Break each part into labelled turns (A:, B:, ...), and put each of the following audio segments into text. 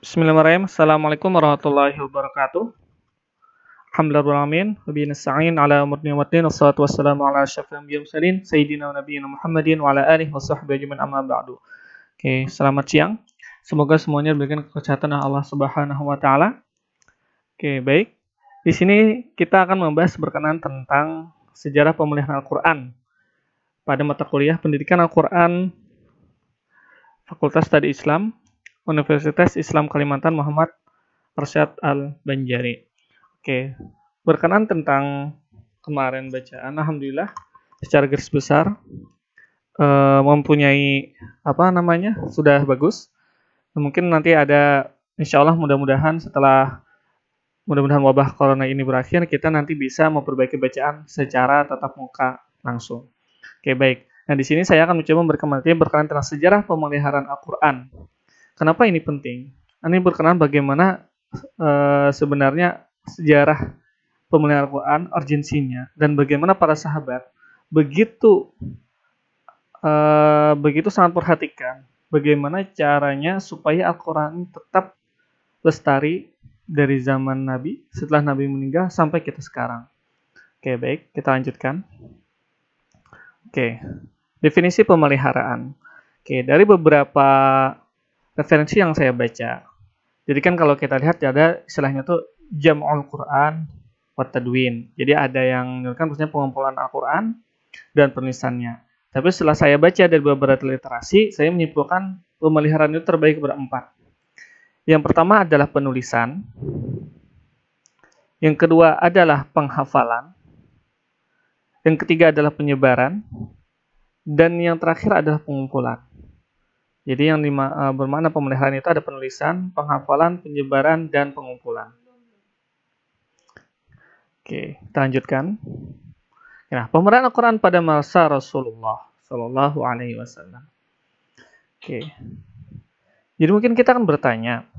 A: Bismillahirrahmanirrahim. Assalamualaikum warahmatullahi wabarakatuh. Alhamdulillahirrahmanirrahim. Wabihi nasta'in ala umuri waddin. Wassalatu wassalamu ala asyrafil anbiya'i wal mursalin sayyidina wa nabiyyina Muhammadin wa ala alihi washabbihi ajmain amma ba'du. Oke, selamat siang. Semoga semuanya diberikan kesehatan oleh Allah Subhanahu wa taala. Oke, baik. Di sini kita akan membahas berkenaan tentang sejarah pemeliharaan Al-Qur'an pada mata kuliah Pendidikan Al-Qur'an Fakultas Studi Islam Universitas Islam Kalimantan Muhammad Arsyad Al-Banjari. Oke, berkenaan tentang kemarin bacaan, alhamdulillah secara garis besar mempunyai sudah bagus. Mungkin nanti ada, insya Allah mudah-mudahan wabah corona ini berakhir, kita nanti bisa memperbaiki bacaan secara tatap muka langsung. Oke, baik. Nah, di sini saya akan mencoba memberikan materi berkenaan tentang sejarah pemeliharaan Al-Quran. Kenapa ini penting? Ini berkenaan bagaimana sebenarnya sejarah pemeliharaan Al-Quran, urgensinya, dan bagaimana para sahabat begitu sangat perhatikan bagaimana caranya supaya Al-Quran tetap lestari dari zaman Nabi, setelah Nabi meninggal sampai kita sekarang. Oke, baik, kita lanjutkan. Oke, definisi pemeliharaan. Oke, dari beberapa referensi yang saya baca. Jadi kan kalau kita lihat ada istilahnya tuh Jam'ul Quran wa Tadwin. Jadi ada yang menyebutkan maksudnya pengumpulan Al-Quran dan penulisannya. Tapi setelah saya baca dari beberapa literasi, saya menyimpulkan pemeliharaan itu terbagi berempat. Yang pertama adalah penulisan. Yang kedua adalah penghafalan. Yang ketiga adalah penyebaran. Dan yang terakhir adalah pengumpulan. Jadi yang bermakna pemeliharaan itu ada penulisan, penghafalan, penyebaran, dan pengumpulan. Oke, kita lanjutkan. Nah, pemeliharaan Al-Quran pada masa Rasulullah Shallallahu Alaihi Wasallam. Oke, jadi mungkin kita akan bertanya,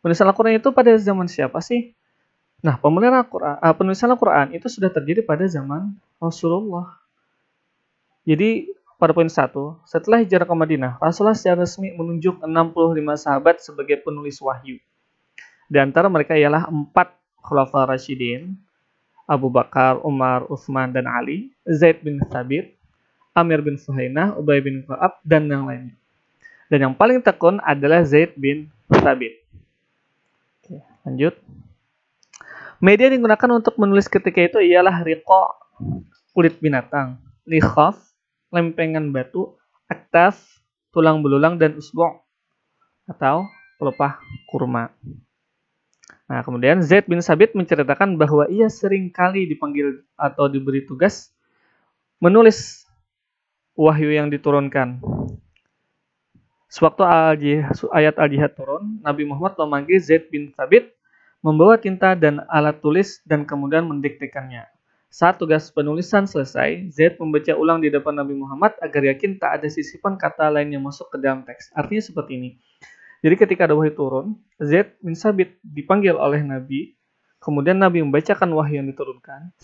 A: penulisan Al-Quran itu pada zaman siapa sih? Nah, pemeliharaan Al-Quran, penulisan Al-Quran itu sudah terjadi pada zaman Rasulullah. Jadi pada poin 1, setelah hijrah ke Madinah, Rasulullah secara resmi menunjuk 65 sahabat sebagai penulis wahyu. Di antara mereka ialah 4 Khulafaur Rasyidin, Abu Bakar, Umar, Utsman, dan Ali, Zaid bin Thabit, Amir bin Suhainah, Ubay bin Ka'ab, dan yang lainnya. Dan yang paling tekun adalah Zaid bin Thabit. Oke, lanjut. Media yang digunakan untuk menulis ketika itu ialah riqa, kulit binatang, likhaf, lempengan batu, aktaf, tulang belulang, dan usbu' atau pelepah kurma. Nah, kemudian Zaid bin Thabit menceritakan bahwa ia sering kali dipanggil atau diberi tugas menulis wahyu yang diturunkan. Sewaktu ayat Al-Jihad turun, Nabi Muhammad memanggil Zaid bin Thabit, membawa tinta dan alat tulis, dan kemudian mendiktekannya. Saat tugas penulisan selesai, Zaid membaca ulang di depan Nabi Muhammad agar yakin tak ada sisipan kata lain yang masuk ke dalam teks. Artinya seperti ini. Jadi ketika ada wahyu turun, Zaid bin Thabit dipanggil oleh Nabi, kemudian Nabi membacakan wahyu yang diturunkan,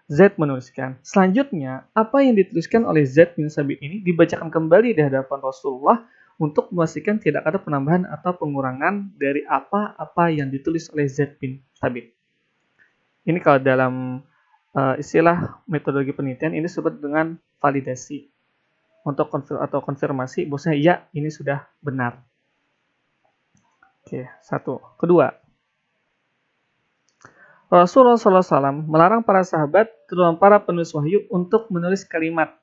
A: Zaid menuliskan. Selanjutnya, apa yang dituliskan oleh Zaid bin Thabit ini dibacakan kembali di hadapan Rasulullah untuk memastikan tidak ada penambahan atau pengurangan dari apa-apa yang ditulis oleh Zaid bin Thabit. Ini kalau dalam istilah metodologi penelitian ini disebut dengan validasi untuk konfirmasi bahwasanya ya ini sudah benar. Oke, 1. Kedua, Rasulullah SAW melarang para sahabat, terutama para penulis wahyu, untuk menulis kalimat,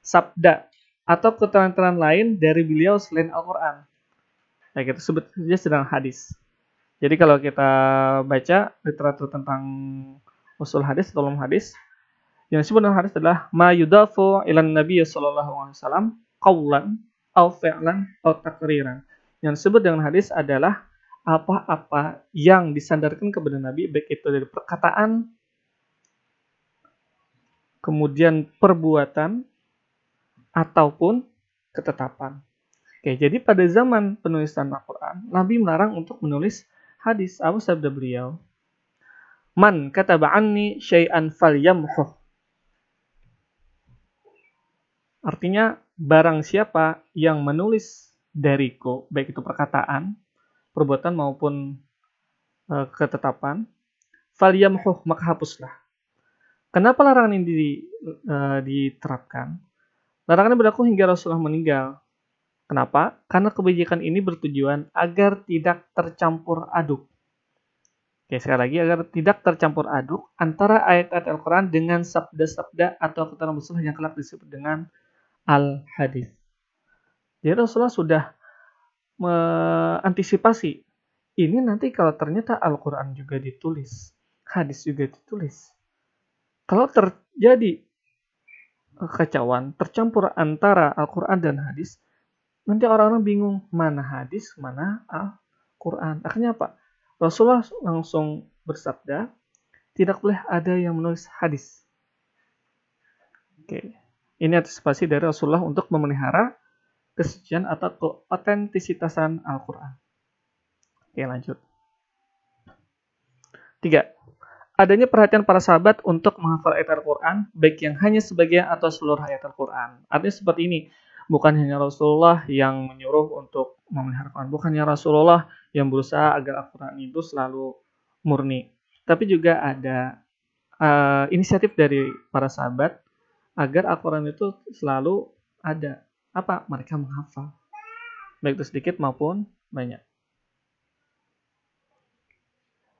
A: sabda, atau keterangan lain dari beliau selain Al-Quran. Nah, kita sebut saja sedang hadis. Jadi kalau kita baca literatur tentang usul hadis atau ulum hadis, yang disebut dengan hadis adalah ma yudafu ilan Nabi sallallahu alaihi wasallam qaulan aw fi'lan aw takriran. Yang disebut dengan hadis adalah apa-apa yang disandarkan kepada Nabi, baik itu dari perkataan, kemudian perbuatan, ataupun ketetapan. Oke, jadi pada zaman penulisan Al-Quran, Nabi melarang untuk menulis hadis. Apa sabda beliau? Man kataba anni syai'an falyamhuh. Artinya, barang siapa yang menulis dariku, baik itu perkataan, perbuatan maupun ketetapan, falyamhuh, maka hapuslah. Kenapa larangan ini diterapkan? Larangan ini berlaku hingga Rasulullah meninggal. Kenapa? Karena kebijakan ini bertujuan agar tidak tercampur aduk. Oke, sekali lagi, agar tidak tercampur aduk antara ayat-ayat Al-Quran dengan sabda-sabda atau keterangan Rasulullah yang kelak disebut dengan al-hadis. Jadi Rasulullah sudah mengantisipasi ini nanti kalau ternyata Al-Quran juga ditulis, hadis juga ditulis. Kalau terjadi kekacauan, tercampur antara Al-Quran dan hadis, nanti orang-orang bingung mana hadis, mana Al-Quran. Akhirnya apa? Rasulullah langsung bersabda, tidak boleh ada yang menulis hadis. Oke. Ini antisipasi dari Rasulullah untuk memelihara kesucian atau keautentisitasan Al-Quran. Oke, lanjut. 3. Adanya perhatian para sahabat untuk menghafal ayat Al-Quran, baik yang hanya sebagian atau seluruh ayat Al-Quran. Artinya seperti ini, bukan hanya Rasulullah yang menyuruh untuk memelihara Al-Quran, bukan hanya Rasulullah yang berusaha agar Al-Quran itu selalu murni, tapi juga ada inisiatif dari para sahabat agar Al-Quran itu selalu ada. Apa? Mereka menghafal, baik itu sedikit maupun banyak.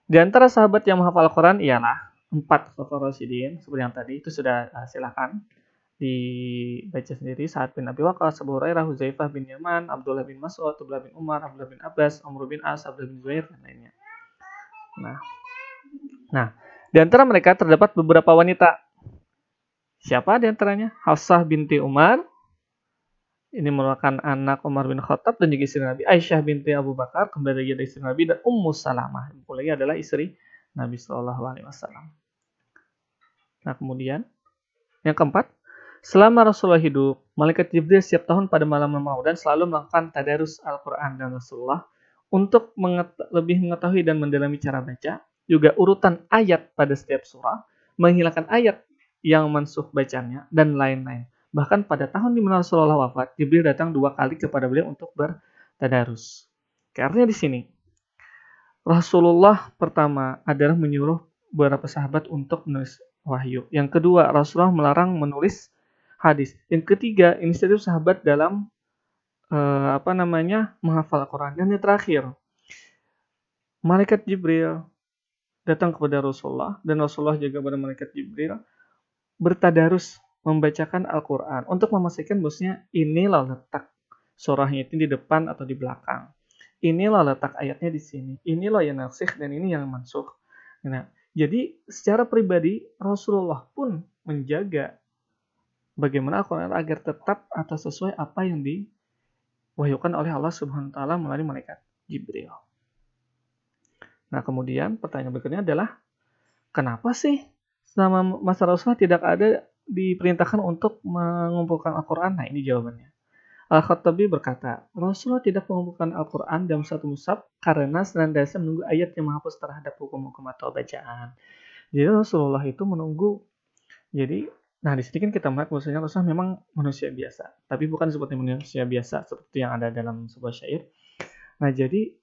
A: Di antara sahabat yang menghafal Al-Quran ialah 4 Khulafaur Rasyidin, seperti yang tadi, itu sudah silakan dibaca sendiri. Sa'ad bin Abi Waqqas, Abu Hurairah, Huzaifah bin Yaman, Abdullah bin Mas'ud, Abdullah bin Umar, Abdullah bin Abbas, Amr bin As, Abdullah bin Zubair, dan lainnya. Nah, di antara mereka terdapat beberapa wanita. Siapa di antaranya? Hafsah binti Umar, ini merupakan anak Umar bin Khattab dan juga istri Nabi. Aisyah binti Abu Bakar, kembali lagi dari istri Nabi, dan Ummu Salamah, yang lagi adalah istri Nabi SAW. Nah, kemudian yang keempat, selama Rasulullah hidup, malaikat Jibril setiap tahun pada malam Ramadan selalu melakukan tadarus Al-Quran dan Rasulullah untuk lebih mengetahui dan mendalami cara baca, juga urutan ayat pada setiap surah, menghilangkan ayat yang mansuh bacanya, dan lain-lain. Bahkan pada tahun di mana Rasulullah wafat, Jibril datang 2 kali kepada beliau untuk bertadarus. Karena di sini, Rasulullah pertama adalah menyuruh beberapa sahabat untuk menulis wahyu. Yang kedua, Rasulullah melarang menulis hadis. Yang ketiga, inisiatif sahabat dalam menghafal Al-Quran. Dan yang terakhir, malaikat Jibril datang kepada Rasulullah, dan Rasulullah juga kepada malaikat Jibril bertadarus membacakan Al-Quran untuk memastikan bahwasanya inilah letak surahnya itu di depan atau di belakang. Inilah letak ayatnya di sini. Inilah yang nasikh dan ini yang mansuh. Nah, jadi secara pribadi Rasulullah pun menjaga bagaimana Al-Quran agar tetap atau sesuai apa yang diwahyukan oleh Allah Subhanahu wa taala melalui malaikat Jibril. Nah, kemudian pertanyaan berikutnya adalah kenapa sih selama masa Rasulullah tidak ada diperintahkan untuk mengumpulkan Al-Quran? Nah, ini jawabannya. Al-Khattabi berkata, Rasulullah tidak mengumpulkan Al-Quran dalam satu mushaf karena senantiasa menunggu ayat yang menghapus terhadap hukum-hukum atau bacaan. Jadi Rasulullah itu menunggu. Jadi, nah di sini kan kita melihat bahwasanya Rasulullah memang manusia biasa, tapi bukan seperti manusia biasa seperti yang ada dalam sebuah syair. Nah, jadi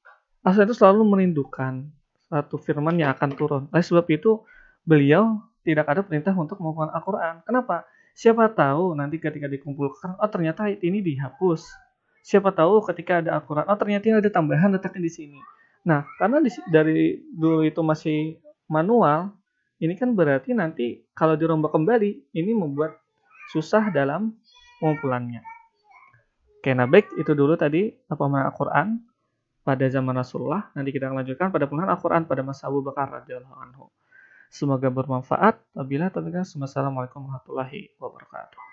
A: Rasulullah itu selalu merindukan satu firman yang akan turun. Oleh sebab itu, beliau tidak ada perintah untuk mengumpulkan Al-Quran. Kenapa? Siapa tahu nanti ketika dikumpulkan, oh ternyata ayat ini dihapus. Siapa tahu ketika ada Al-Quran, oh ternyata ada tambahan letaknya di sini. Nah, karena dari dulu itu masih manual, ini kan berarti nanti kalau dirombak kembali, ini membuat susah dalam pengumpulannya. Oke, nah baik, itu dulu tadi pemahaman Al-Quran pada zaman Rasulullah. Nanti kita akan lanjutkan pada pemahaman Al-Quran pada masa Abu Bakar radhiyallahu anhu. Semoga bermanfaat. Wabillahi taufiq. Wassalamualaikum warahmatullahi wabarakatuh.